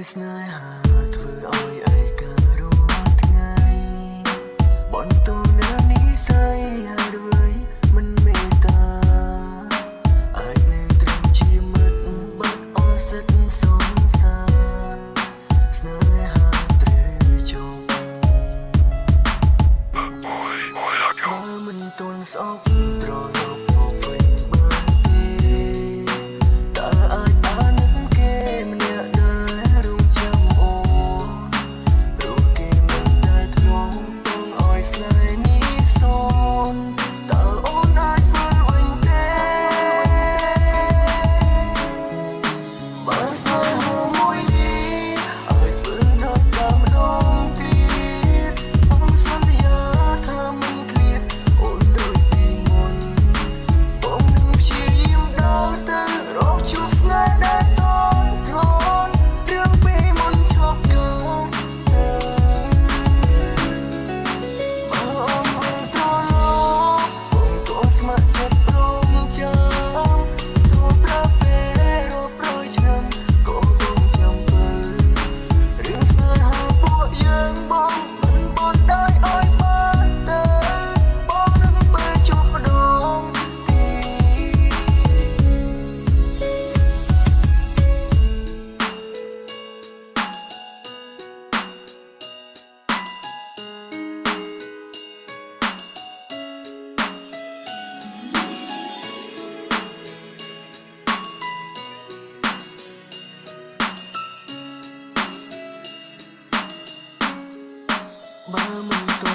ស្នេហាធ្វើឲ្យឯការាល់ថ្ងៃបន្តលើនិស័យហើយអ្វីមិនមេត្តាអាចនៅត្រឹមជាមិត្តបាត់អស់សិទ្ធសងសារស្នេហាត្រូវចប់បើមិនទាន់ស្អប់ត្រឡប់មកវិញបានទេតើអាចអានគេម្នាក់ដែររងចាំអូនព្រោះគេមិនដែលធ្លាប់បងឲ្យស្នេហ៍នេះសូនតើអូនអាចធ្វើវិញទេបើស្នេហាមួយនេះឲ្យធ្វើដល់តែម្ដងទៀតបងសន្យាថាមិនឃ្លាតអូនដូចពីមុនបងនឹងព្យាយាមដើរទៅរកជួបស្នេហ៍ដែលតន់ធ្លាន់រឿងពីមុនឈប់កើតបើអូនមិនត្រឡប់បងក៏ស្ម័គ្រចិត្តព្រមចាំទោះប្រើពេលរាប់រយឆ្នាំក៏បងចាំបើរឿងស្នេហាពួកយើងបងមិនបត់ដៃឲ្យបានទេបងនឹងទៅជួបម្ដងបើមិន